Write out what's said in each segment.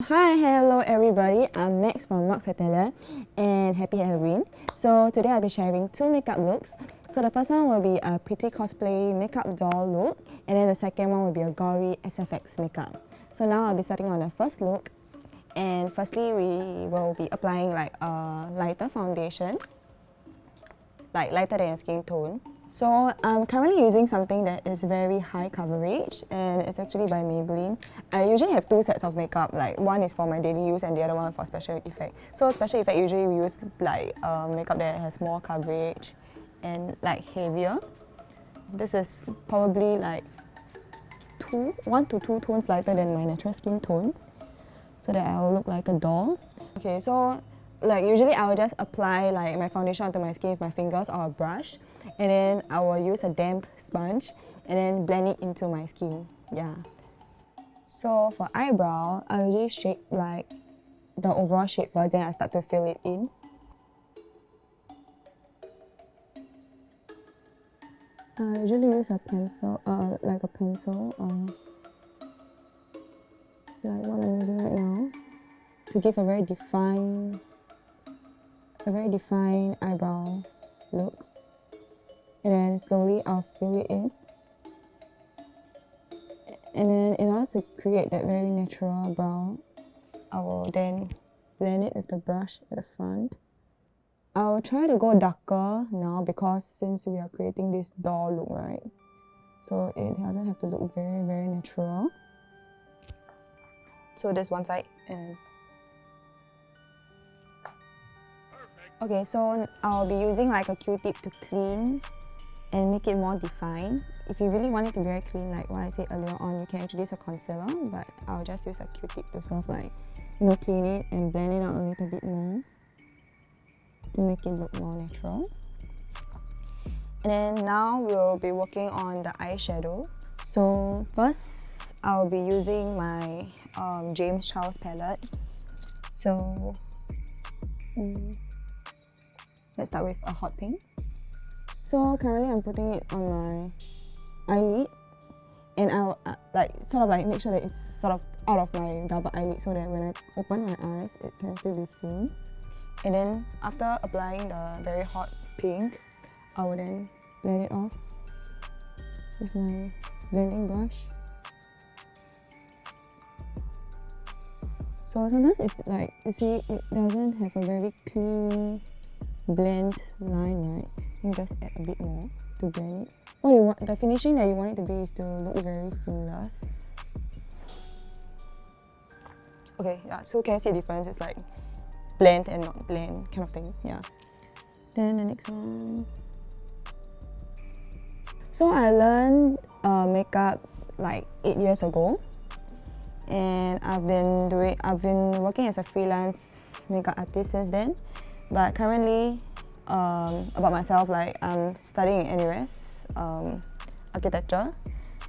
Hi, hello everybody. I'm Max from Max Hotelia and happy Halloween. So today I'll be sharing two makeup looks. So the first one will be a pretty cosplay makeup doll look, and then the second one will be a gory SFX makeup. So now I'll be starting on the first look, and firstly we will be applying like a lighter foundation, like lighter than your skin tone. So I'm currently using something that is very high coverage, and it's actually by Maybelline. I usually have two sets of makeup, like one is for my daily use and the other one for special effect. So special effect, usually we use like makeup that has more coverage and like heavier. This is probably like 1 to 2 tones lighter than my natural skin tone, so that I'll look like a doll. Okay, so like usually I will just apply like my foundation onto my skin with my fingers or a brush, and then I will use a damp sponge and then blend it into my skin. Yeah. So for eyebrow, I usually shape like the overall shape first, then I start to fill it in. I usually use a pencil, like a pencil, like what I'm using right now, to give a very defined eyebrow look. And then slowly I'll fill it in. And then in order to create that very natural brow, I will then blend it with the brush at the front. I will try to go darker now because since we are creating this doll look, right? So it doesn't have to look very, very natural. So that's one side. And okay, so I'll be using like a Q-tip to clean and make it more defined. If you really want it to be very clean, like what I said earlier on, you can actually use a concealer, but I'll just use a Q-tip to sort of like, clean it and blend it out a little bit more to make it look more natural. And then now we'll be working on the eyeshadow. So first, I'll be using my James Charles palette. So let's start with a hot pink. So currently I'm putting it on my eyelid, and I'll sort of make sure that it's sort of out of my double eyelid so that when I open my eyes, it can still be seen. And then after applying the very hot pink, I will then blend it off with my blending brush. So sometimes if you see it doesn't have a very clean blend line, right? You just add a bit more to blend it. What you want, the finishing that you want it to be is to look very seamless. Okay, yeah, so can you see the difference? It's like blend and not blend kind of thing, yeah. Then the next one. So I learned makeup like 8 years ago, and I've been working as a freelance makeup artist since then. But currently, about myself, like I'm studying in NUS architecture,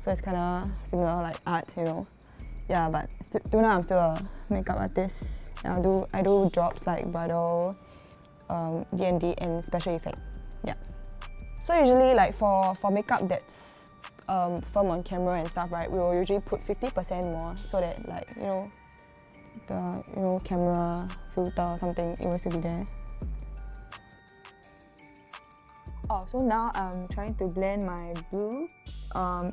so it's kind of similar like art, Yeah, but till now I'm still a makeup artist. And I do jobs like bridal, D&D, and special effect. Yeah. So usually like for makeup that's filmed on camera and stuff, right? We will usually put 50% more so that the camera filter or something, it will still be there. Oh, so now I'm trying to blend my blue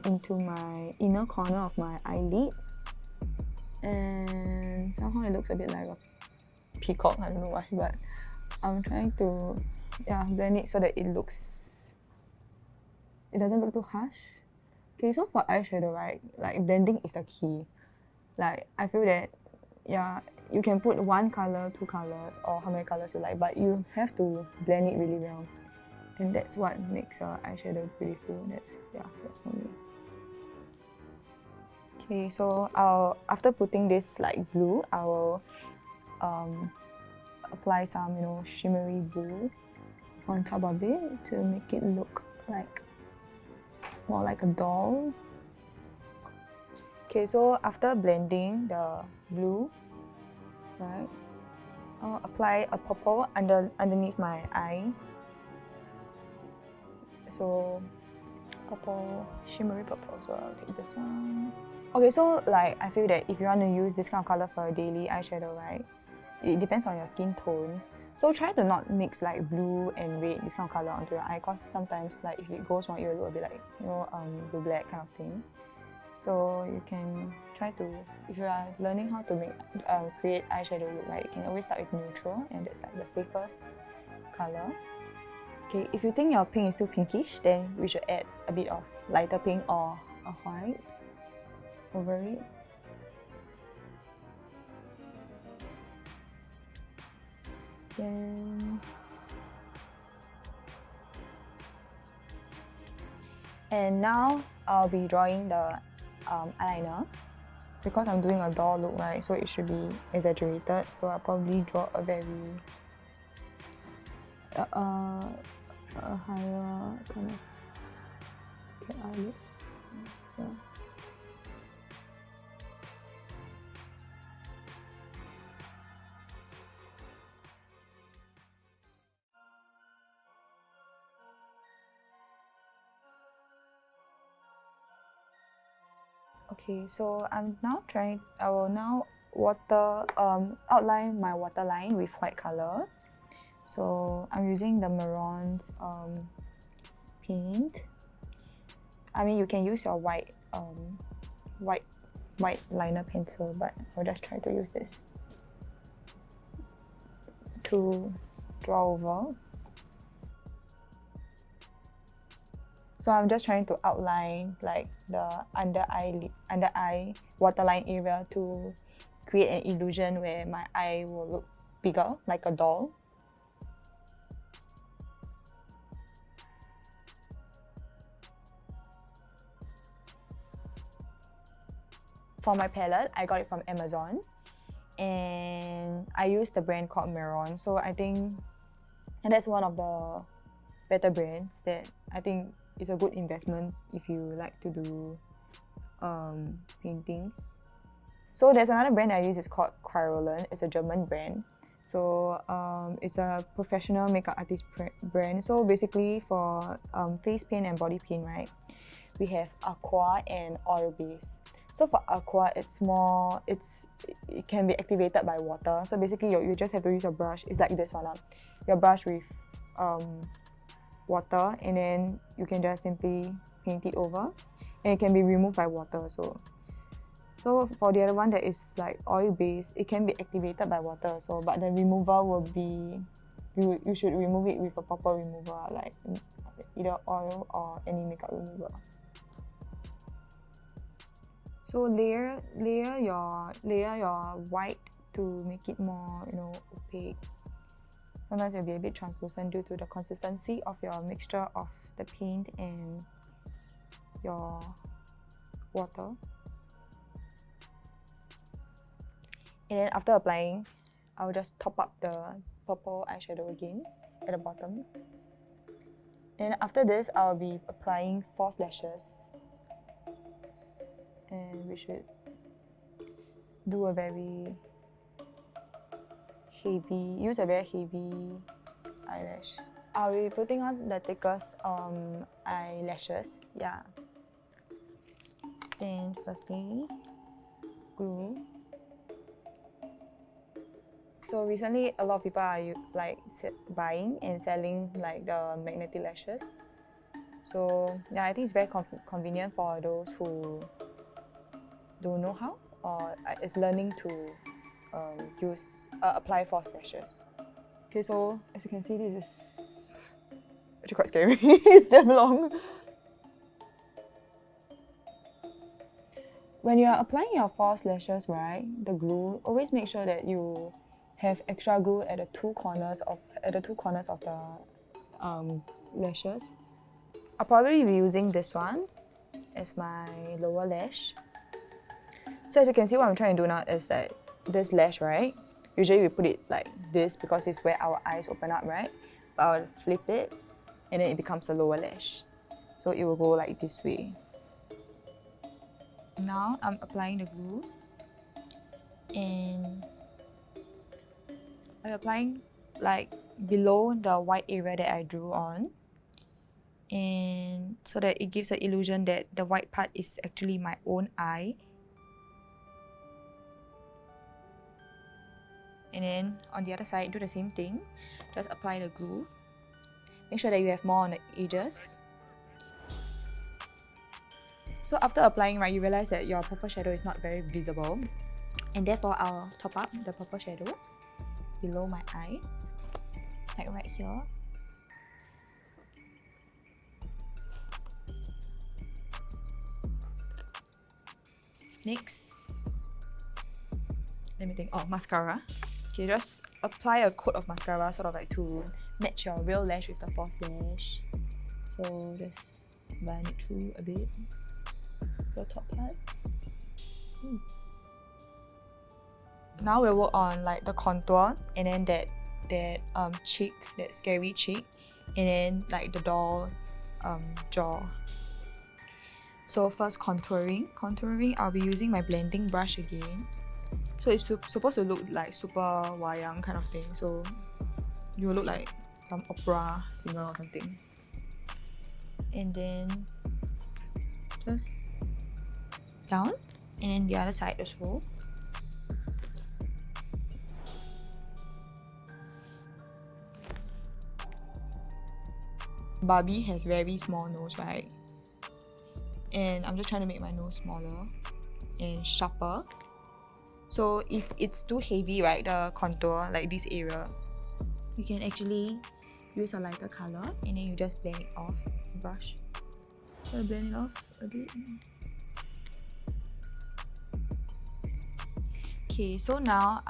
into my inner corner of my eyelid, and somehow it looks a bit like a peacock, I don't know why, but I'm trying to blend it so that it doesn't look too harsh. Okay, so for eyeshadow, right, like blending is the key. Like I feel that you can put one color, two colors, or how many colors you like, but you have to blend it really well. And that's what makes eyeshadow beautiful. That's for me. Okay, so after putting this like blue, I will apply some shimmery blue on top of it to make it look like more like a doll. Okay, so after blending the blue, right, I'll apply a purple underneath my eye. So purple, shimmery purple, so I'll take this one. Okay, so like I feel that if you want to use this kind of color for a daily eyeshadow, right, it depends on your skin tone. So try to not mix like blue and red, this kind of color onto your eye, because sometimes like if it goes wrong, it will look a bit like, you know, blue black kind of thing. So you can try to, if you are learning how to make create eyeshadow look, right, you can always start with neutral, and that's like the safest color. Okay, if you think your pink is too pinkish, then we should add a bit of lighter pink or a white over it. Then and now I'll be drawing the eyeliner, because I'm doing a doll look, right, so it should be exaggerated, so I'll probably draw a very a higher kind of cat eye look. Yeah. Okay, so I will now outline my waterline with white color. So I'm using the Maron's paint. I mean, you can use your white liner pencil, but I'll just try to use this to draw over. So I'm just trying to outline like the under eye waterline area to create an illusion where my eye will look bigger, like a doll. For my palette, I got it from Amazon, and I use the brand called Maron. So I think, and that's one of the better brands that I think is a good investment if you like to do paintings. So there's another brand I use, it's called Cryolan. It's a German brand. So it's a professional makeup artist brand. So basically for face paint and body paint, right, we have aqua and oil base. So for aqua, it can be activated by water. So basically you just have to use your brush. It's like this one, your brush with water, and then you can just simply paint it over, and it can be removed by water. So for the other one that is like oil based, it can be activated by water. So but the removal will be, you should remove it with a proper remover, like either oil or any makeup remover. So layer your white to make it more, you know, opaque. Sometimes it'll be a bit translucent due to the consistency of your mixture of the paint and your water. And then after applying, I'll just top up the purple eyeshadow again at the bottom. And after this, I'll be applying false lashes. And we should do use a very heavy eyelash. I'll be putting on the thickest eyelashes, yeah. Then firstly, glue. So recently, a lot of people are like buying and selling like the magnetic lashes. So yeah, I think it's very convenient for those who don't know how or is learning to apply false lashes. Okay, so as you can see, this is actually quite scary. It's damn long. When you are applying your false lashes, right, the glue, always make sure that you have extra glue at the two corners of the lashes. I'll probably be using this one as my lower lash. So as you can see, what I'm trying to do now is that this lash, right, usually we put it like this because this is where our eyes open up, right? But I'll flip it and then it becomes a lower lash. So it will go like this way. Now I'm applying the glue, and I'm applying like below the white area that I drew on, and so that it gives the illusion that the white part is actually my own eye And then on the other side, do the same thing. Just apply the glue. Make sure that you have more on the edges. So after applying, right, you realize that your purple shadow is not very visible. And therefore, I'll top up the purple shadow below my eye, like right here. Next, let me think. Oh, mascara. Okay, just apply a coat of mascara, sort of like to match your real lash with the false lash. So just run it through a bit, the top part. Now we'll work on like the contour, and then that cheek, that scary cheek, and then like the doll jaw. So first contouring. I'll be using my blending brush again. So it's supposed to look like super wayang kind of thing. So you will look like some opera singer or something. And then just down, and then the other side as well. Barbie has very small nose, right? And I'm just trying to make my nose smaller and sharper. So if it's too heavy, right, the contour, like this area, you can actually use a lighter color and then you just blend it off with the brush. So I blend it off a bit. Okay, so now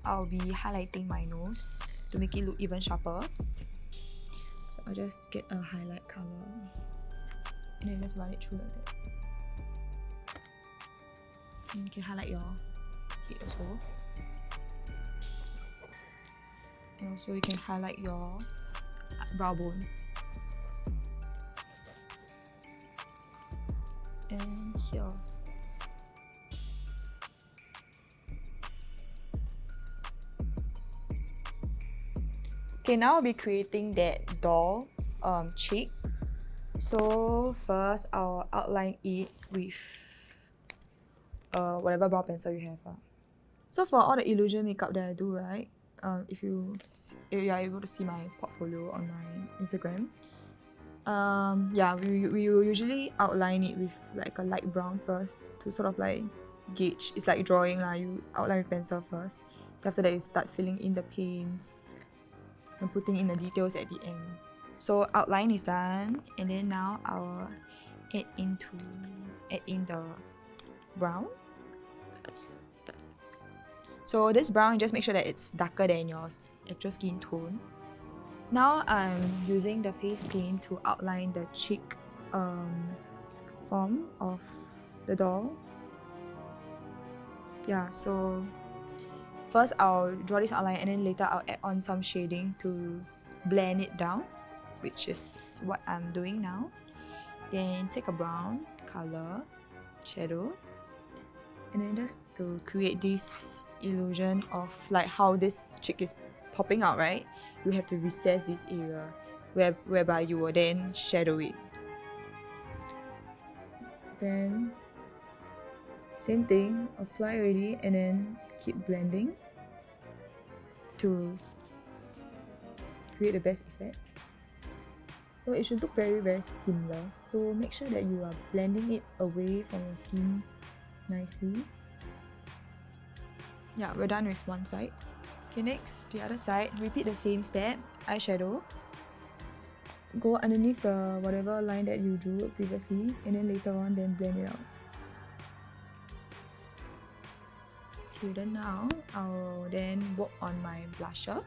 I'll be highlighting my nose to make it look even sharper. So I'll just get a highlight color and then just run it through like that. And you can highlight your head as well. And also you can highlight your brow bone. And here. Okay, now I'll be creating that doll cheek. So first I'll outline it with whatever brow pencil you have. So for all the illusion makeup that I do, right, if you are able to see my portfolio on my Instagram, yeah, we will usually outline it with like a light brown first to sort of like gauge. It's like drawing lah. You outline with pencil first. After that, you start filling in the paints and putting in the details at the end. So outline is done, and then now I'll add in the brown. So this brown, just make sure that it's darker than your actual skin tone. Now I'm using the face paint to outline the cheek form of the doll. Yeah, so first I'll draw this outline and then later I'll add on some shading to blend it down, which is what I'm doing now. Then take a brown color shadow and then just to create this illusion of like how this cheek is popping out, right? You have to recess this area whereby you will then shadow it. Then same thing, apply already and then keep blending to create the best effect. So it should look very, very similar. So make sure that you are blending it away from your skin nicely. Yeah, we're done with one side. Okay, next, the other side. Repeat the same step. Eyeshadow. Go underneath the whatever line that you drew previously, and then later on, then blend it out. Okay, then now, I'll then work on my blusher.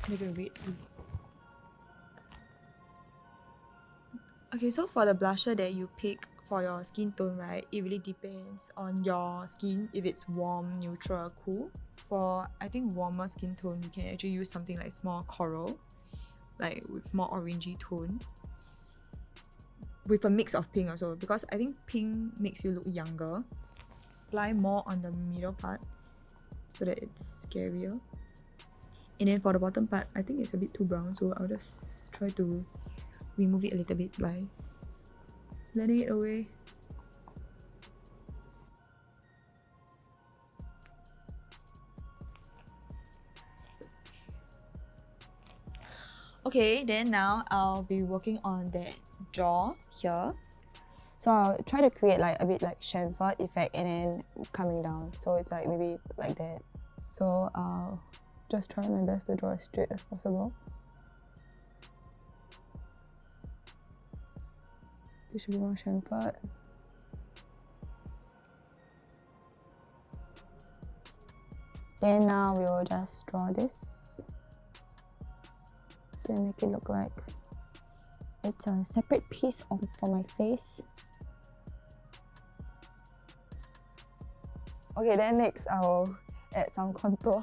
Make it red. Okay, so for the blusher that you pick for your skin tone, right, it really depends on your skin, if it's warm, neutral, cool. For, I think, warmer skin tone, you can actually use something like more coral, like with more orangey tone, with a mix of pink also, because I think pink makes you look younger. Apply more on the middle part so that it's scarier. And then for the bottom part, I think it's a bit too brown, so I'll just try to remove it a little bit by Blending it away. Okay, then now I'll be working on that jaw here. So I'll try to create like a bit like chamfer effect and then coming down. So it's like maybe like that. So I'll just try my best to draw as straight as possible. This should be more chamfered. Then now we will just draw this. Then make it look like it's a separate piece for my face. Okay, then next I'll add some contour.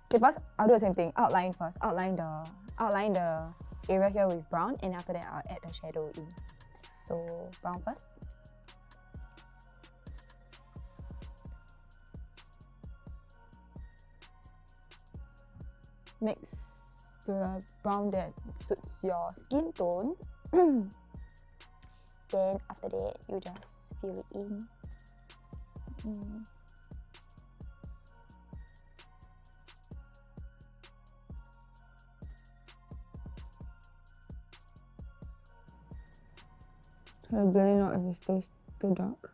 Okay, first I'll do the same thing. Outline first. Outline the area here with brown, and after that I'll add the shadow in. So brown first. Mix to the brown that suits your skin tone. Then after that you just fill it in. Try to blend it out if it's still dark,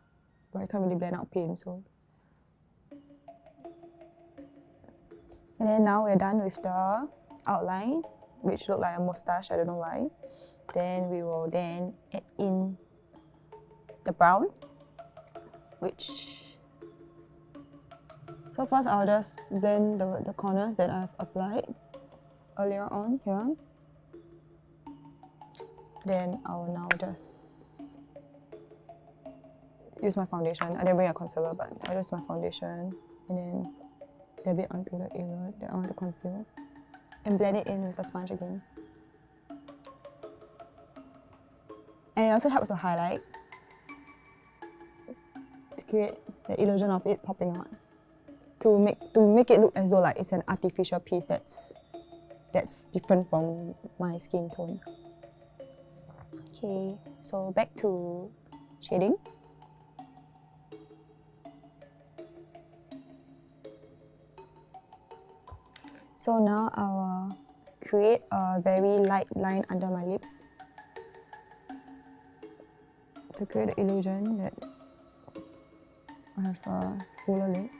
but I can't really blend out paint, so. And then now we're done with the outline, which look like a mustache, I don't know why. Then we will then add in the brown, so first I'll just blend the corners that I've applied earlier on here. Then I will now just use my foundation. I didn't bring a concealer, but I'll use my foundation and then dab it onto the area that I want to conceal and blend it in with the sponge again. And it also helps to highlight to create the illusion of it popping out, to make it look as though like it's an artificial piece that's different from my skin tone. Okay, so back to shading. So now I will create a very light line under my lips to create the illusion that I have a fuller lip.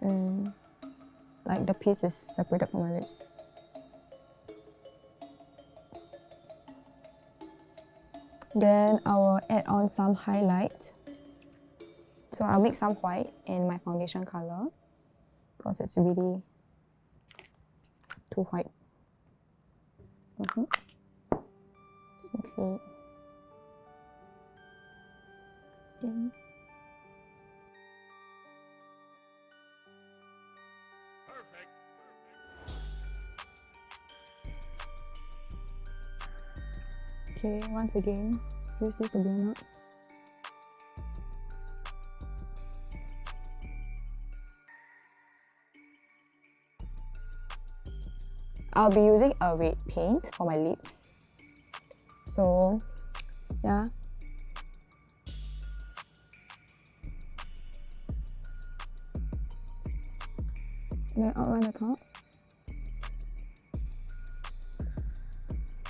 And like the piece is separated from my lips. Then I will add on some highlight. So I'll mix some white in my foundation color because it's really too white. Just mix it. Then okay, once again, use this to blend out. I'll be using a red paint for my lips. So, yeah. And then outline the top.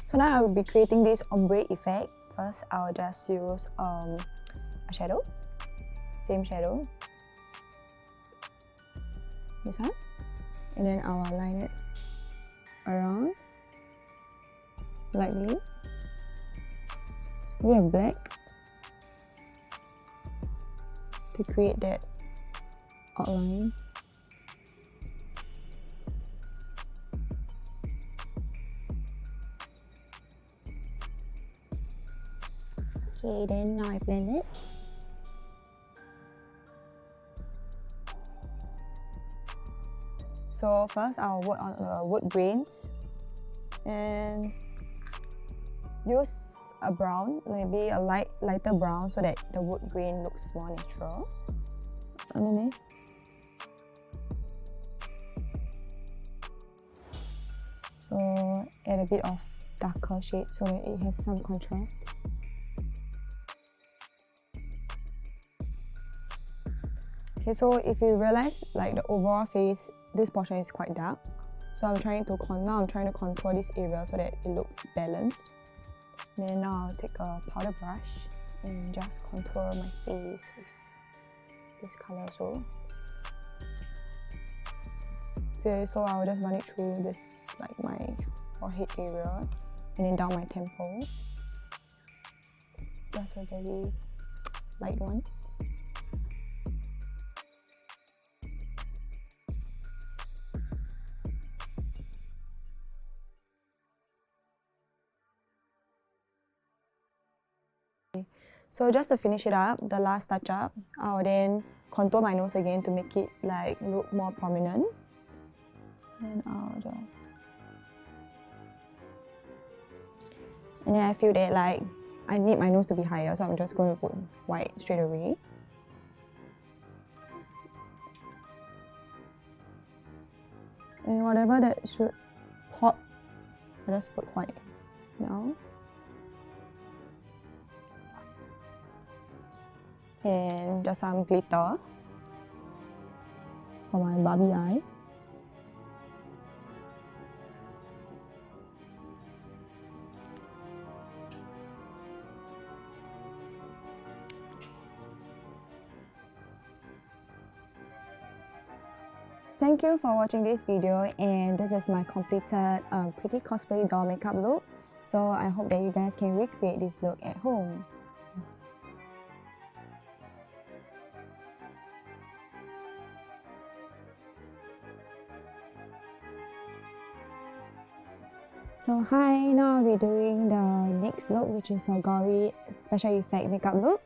So now I will be creating this ombre effect. First, I'll just use a shadow, same shadow, this one, and then I'll align it around lightly. We have black to create that outline. Okay, then now I blend it. So first I'll work on the wood grains and use a brown, maybe a lighter brown so that the wood grain looks more natural underneath. So add a bit of darker shade so that it has some contrast. Okay, so if you realize like the overall face, this portion is quite dark. So I'm trying to contour this area so that it looks balanced. Then now I'll take a powder brush and just contour my face with this color also. Okay, so I'll just run it through this, like my forehead area, and then down my temple. Just a very light one. So just to finish it up, the last touch up, I'll then contour my nose again to make it like look more prominent. And I'll just... And then I feel that like I need my nose to be higher, so I'm just going to put white straight away. And whatever that should pop, I'll just put white now. And just some glitter for my Barbie eye. Thank you for watching this video, and this is my completed pretty cosplay doll makeup look. So I hope that you guys can recreate this look at home. So hi, now I'll be doing the next look, which is a gory special effect makeup look.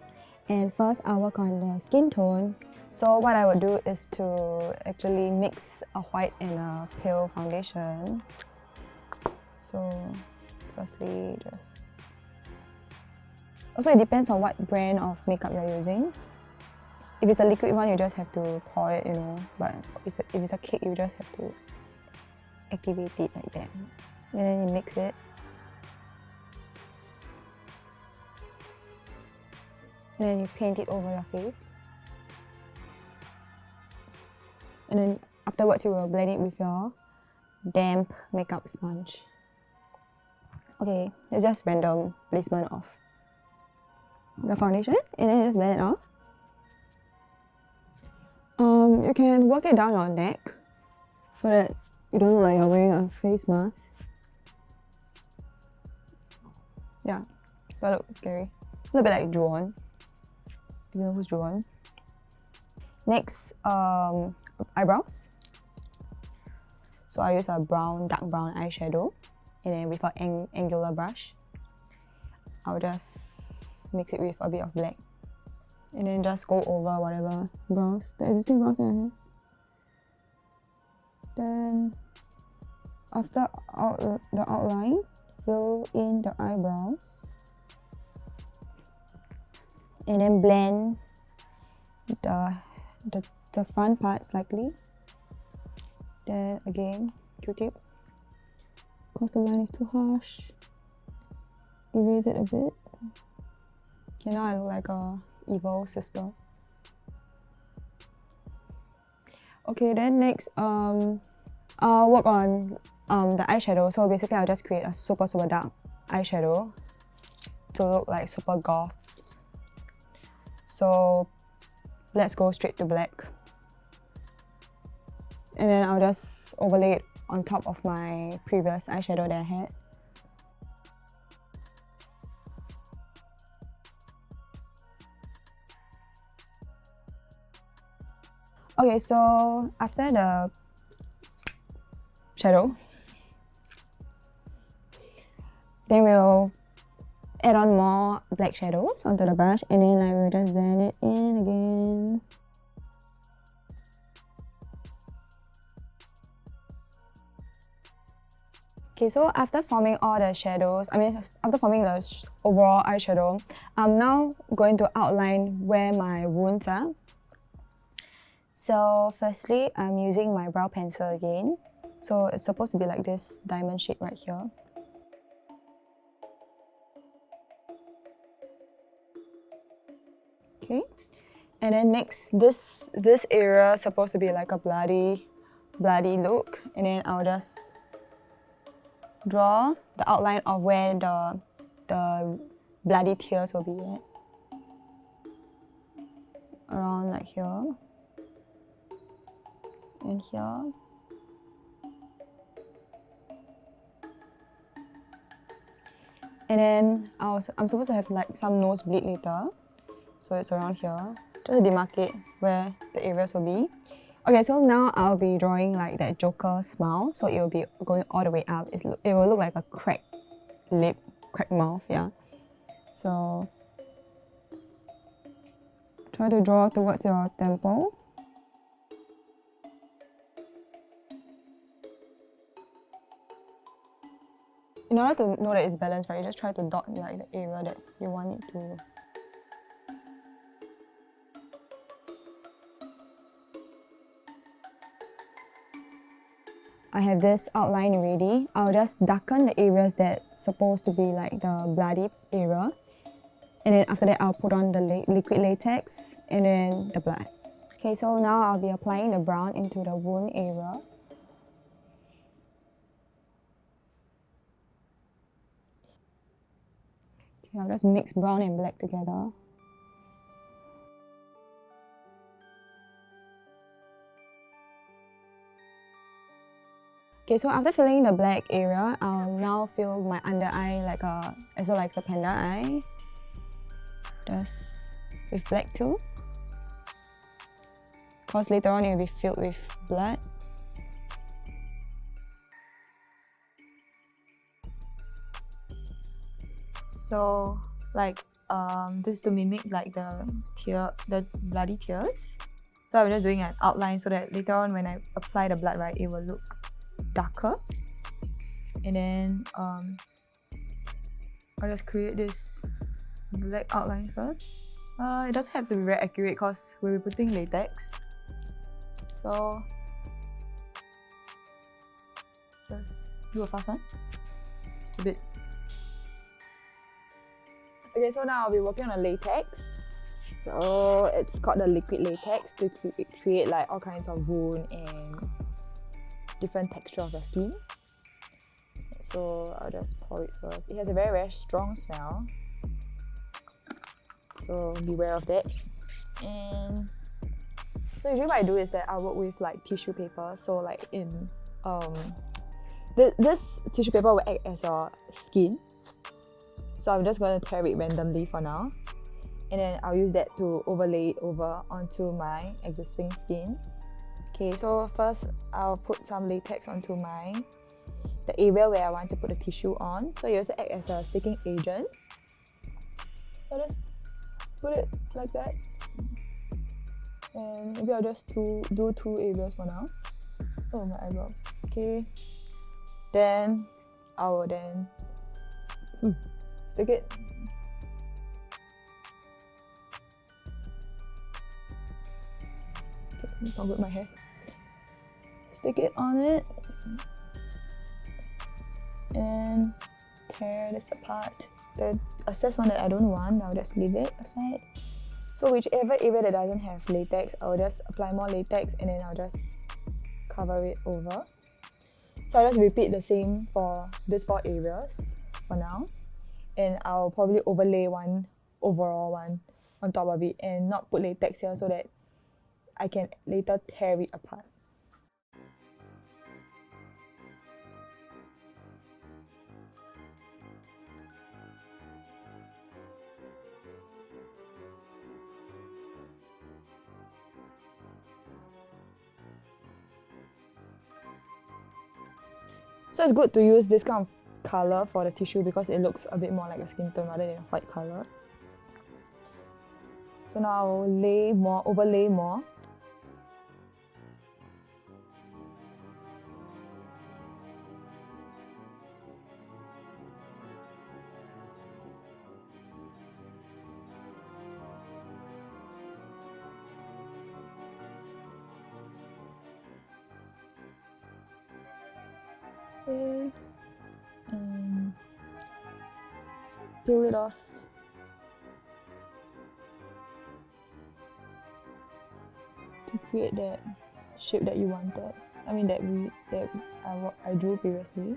And first I'll work on the skin tone. So what I would do is to actually mix a white and a pale foundation. So firstly, just... Also it depends on what brand of makeup you're using. If it's a liquid one, you just have to pour it, you know. But if it's a cake, you just have to activate it like that. And then you mix it. And then you paint it over your face. And then afterwards you will blend it with your damp makeup sponge. Okay, it's just random placement of the foundation, and then you just blend it off. You can work it down your neck so that you don't look like you're wearing a face mask. Yeah, that looks scary. A little bit like Juwon. You know who's Juwon? Next, eyebrows. So I use a dark brown eyeshadow, and then with an angular brush, I'll just mix it with a bit of black, and then just go over whatever brows, the existing brows that I have. Then after the outline, fill in the eyebrows, and then blend the front part slightly. Then again, Q-tip, because the line is too harsh, erase it a bit. Okay, now I look like a evil sister. Okay, then next I'll work on the eyeshadow. So basically I'll just create a super dark eyeshadow to look like super goth. So let's go straight to black. And then I'll just overlay it on top of my previous eyeshadow that I had. Okay, so after the shadow, then we'll add on more black shadows onto the brush, and then I will just blend it in again. Okay, so after forming all the shadows, after forming the overall eyeshadow, I'm now going to outline where my wounds are. So firstly, I'm using my brow pencil again. So it's supposed to be like this diamond shape right here. Okay, And then next, this area is supposed to be like a bloody look, and then I'll just draw the outline of where the bloody tears will be at. Around like here and here. And then I'm supposed to have like some nosebleed later, so it's around here, just to demarcate where the areas will be. Okay, so now I'll be drawing like that Joker smile, so it will be going all the way up. It will look like a cracked lip, cracked mouth, yeah. So try to draw towards your temple. In order to know that it's balanced, right, you just try to dot like the area that you want it to. I have this outline already. I'll just darken the areas that's supposed to be like the bloody area. And then after that, I'll put on the liquid latex and then the blood. Okay, so now I'll be applying the brown into the wound area. Okay, I'll just mix brown and black together. Okay, so after filling the black area, I'll now fill my under eye like as though like a panda eye. Just with black too. Because later on it will be filled with blood. So like this to mimic like the bloody tears. So I'm just doing an outline so that later on when I apply the blood, right, it will look darker. And then I'll just create this black outline first. It doesn't have to be very accurate because we'll be putting latex. So just do a fast one. It's a bit. Okay, so now I'll be working on the latex. So it's got the liquid latex to create like all kinds of wound and different texture of the skin. So I'll just pour it first. It has a very, very strong smell, so beware of that. And so usually what I do is that I work with like tissue paper. So like in this tissue paper will act as your skin. So I'm just going to tear it randomly for now, and then I'll use that to overlay it over onto my existing skin. Okay, so first I'll put some latex onto the area where I want to put the tissue on. So it also acts as a sticking agent. So just put it like that, and maybe I'll just do two areas for now. Oh, my eyebrows. Okay, then I will stick it. Okay, not with my hair. Stick it on it and tear this apart. The excess one that I don't want, I'll just leave it aside. So whichever area that doesn't have latex, I'll just apply more latex and then I'll just cover it over. So I'll just repeat the same for these 4 areas for now. And I'll probably overlay one overall one on top of it and not put latex here so that I can later tear it apart. So it's good to use this kind of color for the tissue because it looks a bit more like a skin tone rather than a white color. So now I'll overlay more. Okay. And peel it off. to create that shape that you wanted. I mean that I drew previously.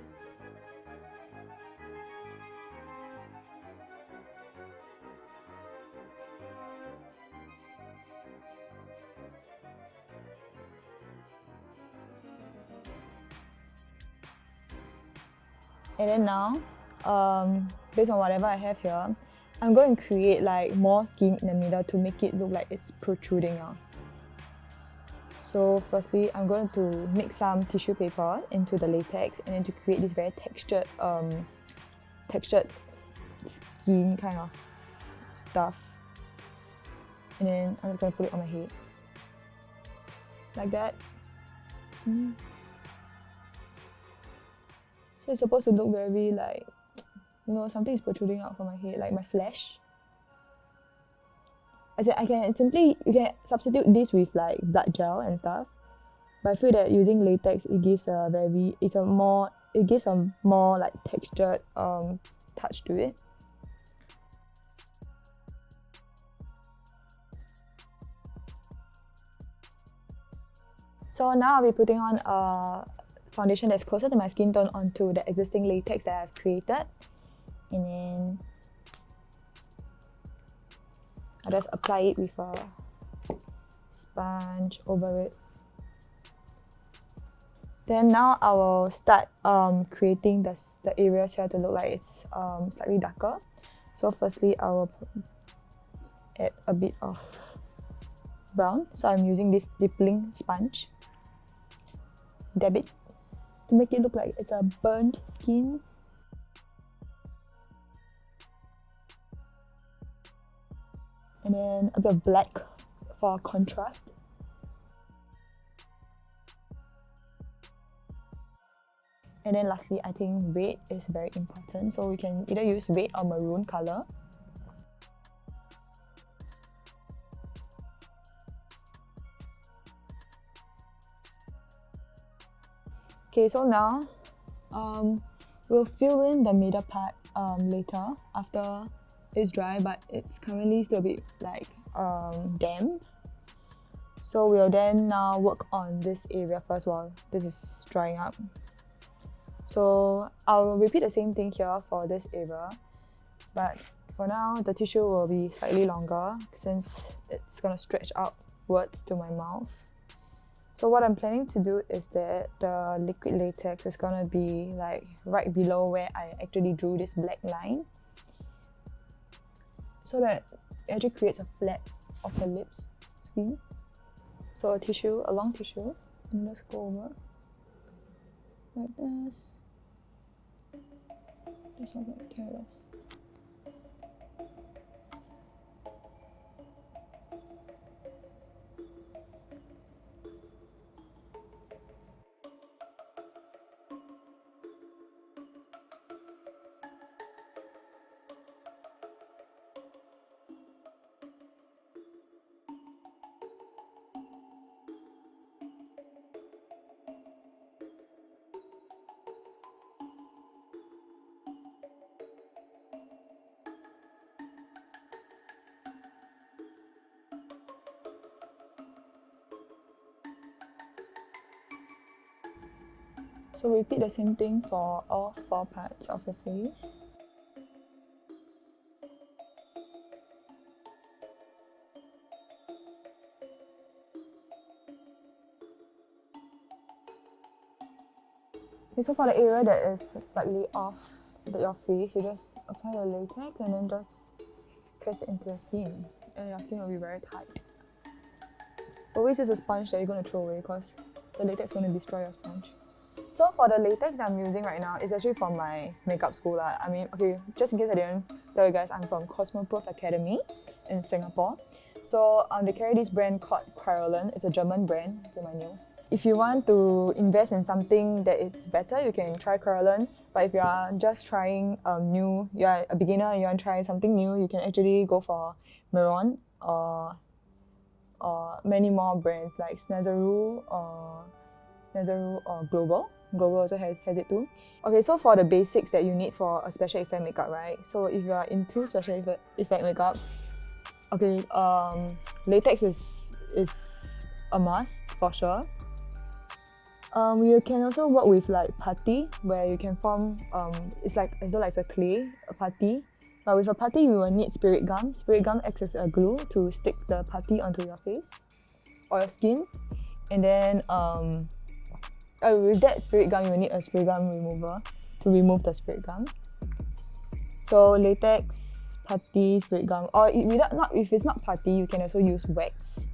And then now, based on whatever I have here, I'm going to create like more skin in the middle to make it look like it's protruding out. So firstly, I'm going to mix some tissue paper into the latex and then to create this very textured skin kind of stuff. And then I'm just going to put it on my head. Like that. So it's supposed to look very like, you know, something is protruding out from my head, like my flesh. I said you can substitute this with like blood gel and stuff, but I feel that using latex it gives a more like textured touch to it. So now I'll be putting on a foundation that's closer to my skin tone onto the existing latex that I've created, and then I'll just apply it with a sponge over it. Then now I will start creating the areas here to look like it's slightly darker. So firstly, I will add a bit of brown. So I'm using this dipping sponge. Dab it to make it look like it's a burnt skin. And then a bit of black for contrast. And then lastly, I think red is very important. So we can either use red or maroon color. Okay, so now we'll fill in the middle part later after it's dry, but it's currently still a bit like damp. So we'll then now work on this area first while this is drying up. So I'll repeat the same thing here for this area, but for now the tissue will be slightly longer since it's gonna stretch outwards to my mouth. So what I'm planning to do is that the liquid latex is gonna be like right below where I actually drew this black line, so that it actually creates a flap of the lips skin. So a long tissue, and just go over like this. Just have to tear it off. So repeat the same thing for all 4 parts of your face. Okay, so for the area that is slightly off your face, you just apply the latex and then just press it into your skin, and your skin will be very tight. Always use a sponge that you're going to throw away because the latex is going to destroy your sponge. So for the latex I'm using right now, it's actually from my makeup school. I mean, okay, just in case I didn't tell you guys, I'm from Cosmoprof Academy in Singapore. So they carry this brand called Querolin. It's a German brand. Look at my nails. If you want to invest in something that is better, you can try Querolin. But if you are just trying you are a beginner and you want to try something new, you can actually go for Miron or many more brands like Snazaroo or Global. Global also has it too. Okay, so for the basics that you need for a special effect makeup, right? So if you are into special effect makeup, okay, latex is a must for sure. You can also work with like putty, where you can form it's like as though like it's a clay, a putty. But with a putty, you will need spirit gum. Spirit gum acts as a glue to stick the putty onto your face or your skin. And then with that spirit gum, you will need a spirit gum remover to remove the spirit gum. So latex, putty, spirit gum, or if it's not putty, you can also use wax.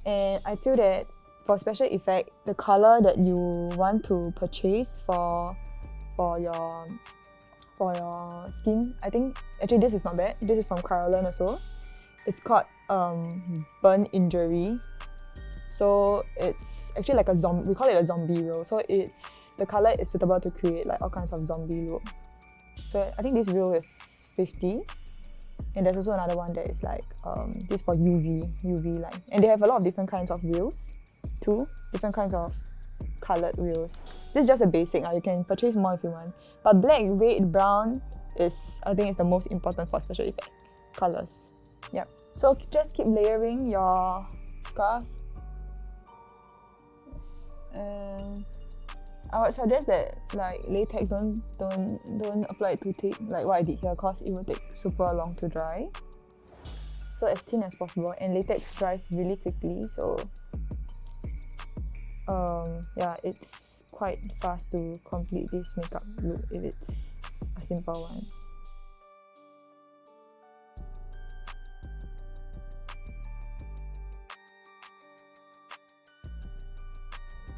And I feel that for special effect, the color that you want to purchase for your skin, I think actually this is not bad. This is from Caroline also. It's called burn injury. So it's actually like a zombie. We call it a zombie reel. So the color is suitable to create like all kinds of zombie look. So I think this reel is 50. And there's also another one that is like this for UV light. And they have a lot of different kinds of reels too, different kinds of colored reels. This is just a basic. You can purchase more if you want. But black, red, brown I think it's the most important for special effect colors. Yep. So just keep layering your scars. And I would suggest that like latex don't apply it too thick like what I did here, because it will take super long to dry. So as thin as possible, and latex dries really quickly, so yeah, it's quite fast to complete this makeup look if it's a simple one.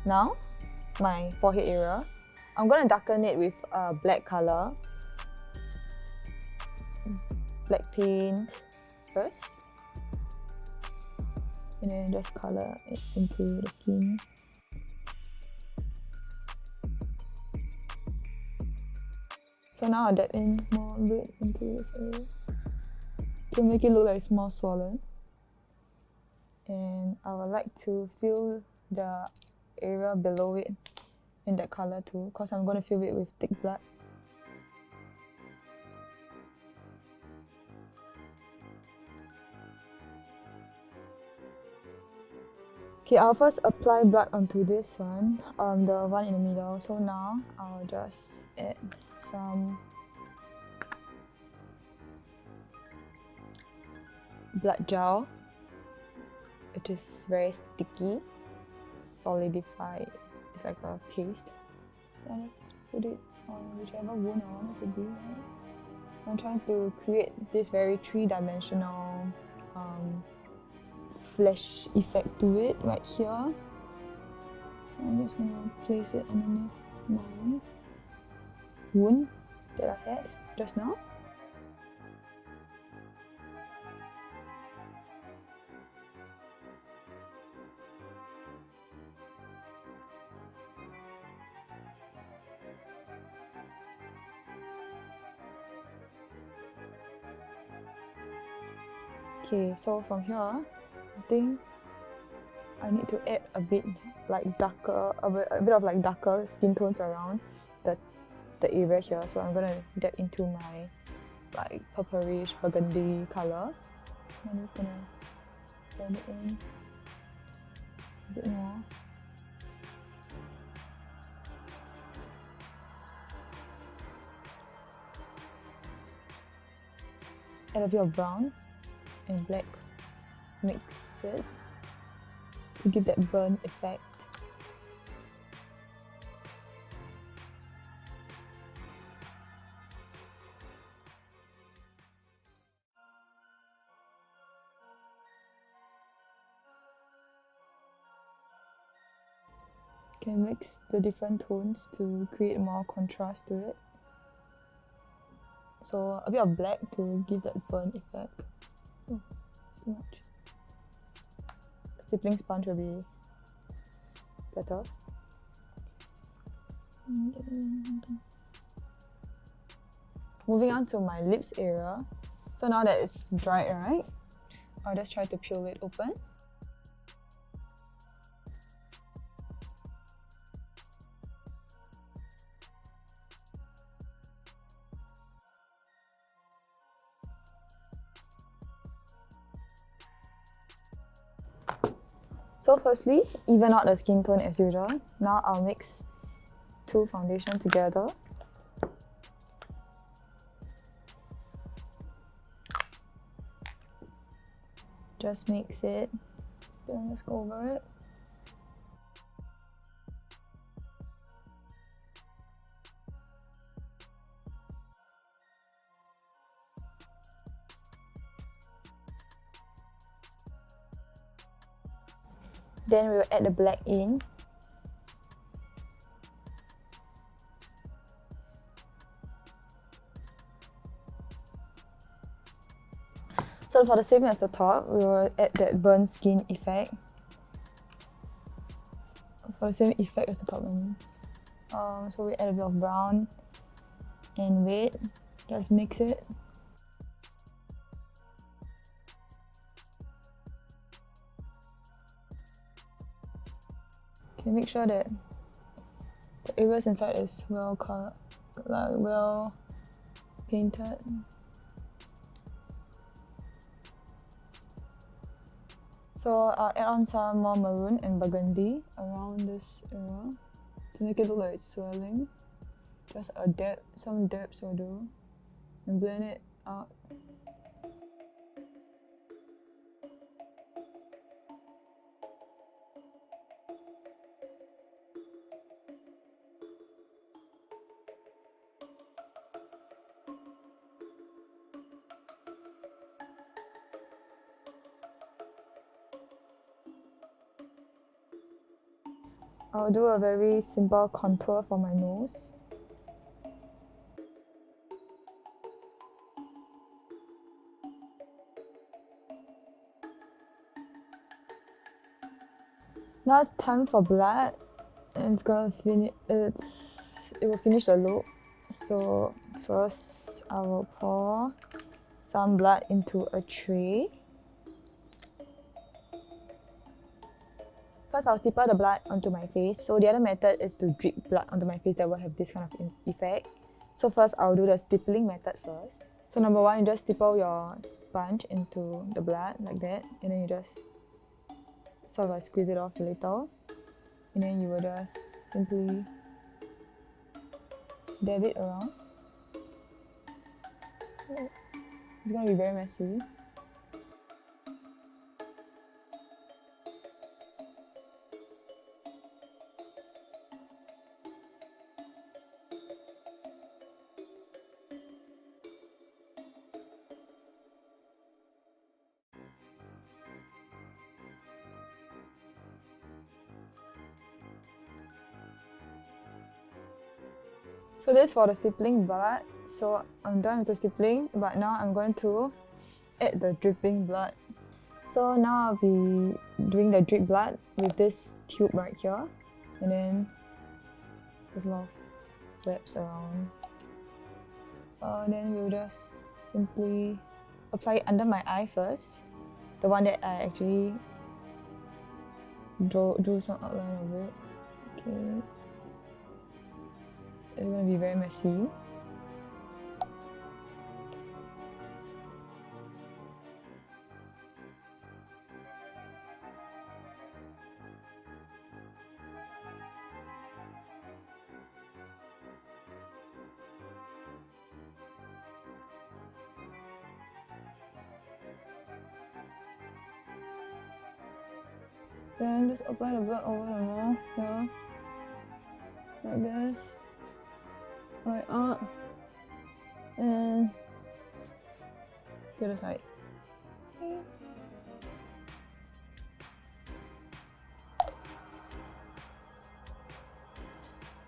Now, my forehead area, I'm going to darken it with a black color, black paint first, and then just color it into the skin. So now I'll dab in more red into this area to make it look like it's more swollen. And I would like to fill the area below it in that color too, because I'm going to fill it with thick blood. Okay, I'll first apply blood onto this one, the one in the middle. So now I'll just add some blood gel, which is very sticky, solidified. It's like a paste. I'll just put it on whichever wound I want it to be. Right? I'm trying to create this very three-dimensional flesh effect to it right here. So I'm just gonna place it underneath my wound that I had just now. Okay, so from here, I think I need to add a bit like darker, a bit of like darker skin tones around the area here. So I'm gonna dab into my like purplish burgundy color. I'm just gonna blend it in a bit more. Add a bit of brown and black, mix it to give that burn effect. Can mix the different tones to create more contrast to it. So a bit of black to give that burn effect. Oh, too much. Stippling sponge will be better. Moving on to my lips area. So now that it's dried, right? I'll just try to peel it open. So firstly, even out the skin tone as usual. Now I'll mix two foundations together. Just mix it. Then let's go over it. Then we'll add the black in. So for the same as the top, we will add that burnt skin effect. For the same effect as the top one. So we add a bit of brown and red. Just mix it. Okay, make sure that the areas inside is well colored, like well painted. So I'll add on some more maroon and burgundy around this area to make it look like it's swirling. Just a dab, some dabs will do, and blend it out. I'll do a very simple contour for my nose. Now it's time for blood, and it's gonna finish. It will finish the look. So first, I will pour some blood into a tray. First, I'll stipple the blood onto my face. So the other method is to drip blood onto my face that will have this kind of effect. So first, I'll do the stippling method first. So number one, you just stipple your sponge into the blood like that, and then you just sort of squeeze it off a little, and then you will just simply dab it around. It's gonna be very messy. So this is for the stippling blood. So I'm done with the stippling, but now I'm going to add the dripping blood. So now I'll be doing the drip blood with this tube right here, and then there's a lot of webs around. Then we'll just simply apply it under my eye first, the one that I actually drew some outline of it. Okay. It's gonna be very messy. Then just apply the blood over the mouth here, like this. Right up, and the other side.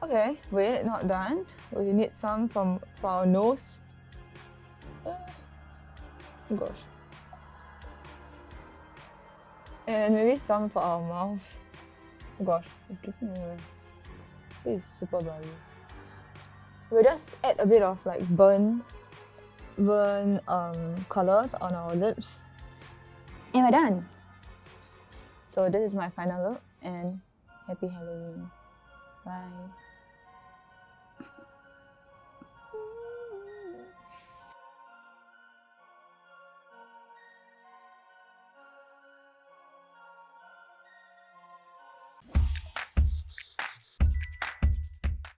Okay, wait, not done. We need some for our nose. Gosh. And maybe some for our mouth. Gosh, it's dripping everywhere. This is super blurry. We'll just add a bit of like burn colors on our lips, and we're done. So this is my final look, and happy Halloween. Bye.